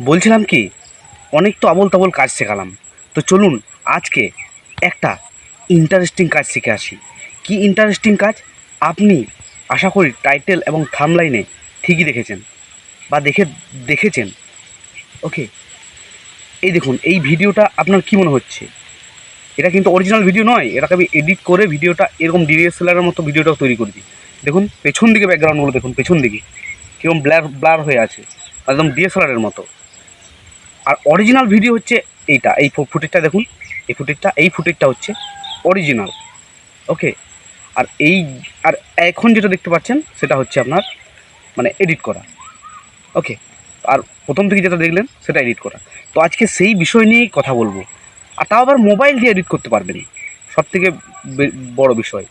বলছিলাম কি, অনেক তো আবোল তাবোল কাজ শেখালাম, তো চলুন আজকে একটা ইন্টারেস্টিং কাজ শিখে আসি। কি ইন্টারেস্টিং কাজ? আপনি আশা করি টাইটেল এবং থাম্বনেইলে ঠিকই দেখেছেন বা দেখেছেন। ওকে, এই দেখুন, এই ভিডিওটা আপনার কি মনে হচ্ছে? এটা কিন্তু অরিজিনাল ভিডিও নয়, এটাকে আমি এডিট করে ভিডিওটা এরকম ডিএসএলআরের মতো ভিডিওটাও তৈরি করে দিই। দেখুন পেছন দিকে ব্যাকগ্রাউন্ডগুলো দেখুন, পেছন দিকে কীরকম ব্লার হয়ে আছে, একদম ডিএসএলআরের মতো। আর অরিজিনাল ভিডিও হচ্ছে এইটা, এই ফুটেজটা দেখুন, এই ফুটেজটা হচ্ছে অরিজিনাল। ওকে, আর আর এখন যেটা দেখতে পাচ্ছেন সেটা হচ্ছে আপনার মানে এডিট করা। ওকে, আর প্রথম থেকে যেটা দেখলেন সেটা এডিট করা। তো আজকে সেই বিষয় নিয়েই কথা বলবো, আর তাও আবার মোবাইল দিয়ে এডিট করতে পারবেন, সবথেকে বড় বিষয়।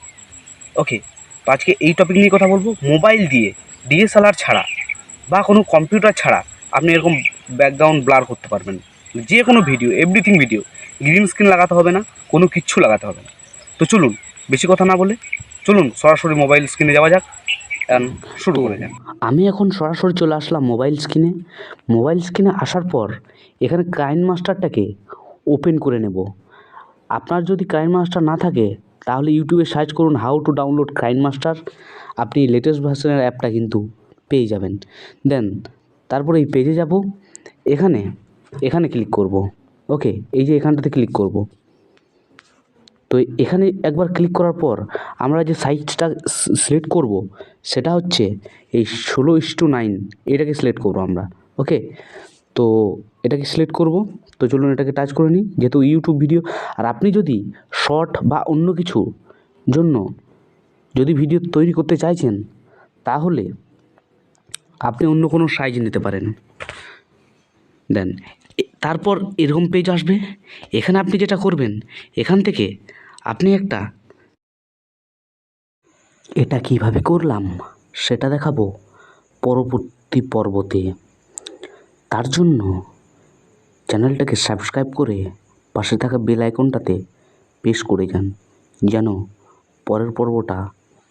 ওকে, তো আজকে এই টপিক নিয়ে কথা বলবো, মোবাইল দিয়ে ডিএসএলআর ছাড়া বা কোনো কম্পিউটার ছাড়া আপনি এরকম ব্যাকগ্রাউন্ড ব্লার করতে পারবেন। যে কোনো video, everything video, green screen লাগাতে হবে না, কোনো কিচ্ছু লাগাতে হবে না। তো চলুন বেশি কথা না বলে চলুন সরাসরি মোবাইল স্ক্রিনে যাওয়া যাক, শুরু করে যাক। আমি এখন সরাসরি চলে আসলাম মোবাইল স্ক্রিনে আসার পর এখানে কাইনমাস্টারটাকে ওপেন করে নেব। আপনার যদি কাইনমাস্টার না থাকে তাহলে ইউটিউবে সার্চ করুন হাউ টু ডাউনলোড কাইনমাস্টার, আপনি লেটেস্ট ভার্সনের অ্যাপটা কিন্তু পেয়ে যাবেন। দেন তারপরে এই পেজে যাব, এখানে ক্লিক করব। ওকে, এই যে এখানটাতে ক্লিক করব। তো এখানে একবার ক্লিক করার পর আমরা যে সাইজটা সিলেক্ট করব সেটা হচ্ছে এই 16:9, এটাকে সিলেক্ট করব আমরা। ওকে, তো এটাকে সিলেক্ট করব। তো চলুন এটাকে টাচ করে নিই, যেহেতু ইউটিউব ভিডিও। আর আপনি যদি শর্ট বা অন্য কিছু জন্য যদি ভিডিও তৈরি করতে চাইছেন তাহলে আপনি অন্য কোনো সাইজ নিতে পারেন। দেন তারপর এরকম পেজ আসবে। এখানে আপনি যেটা করবেন, এখান থেকে আপনি এটা কিভাবে করলাম সেটা দেখাবো পরবর্তী পর্বতে। তার জন্য চ্যানেলটাকে সাবস্ক্রাইব করে পাশে থাকা বেল আইকনটাতে প্রেস করে যান, যেন পরের পর্বটা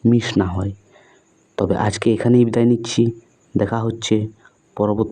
মিস না হয়। তবে আজকে এখানেই বিদায় নিচ্ছি, দেখা হচ্ছে পরবর্তী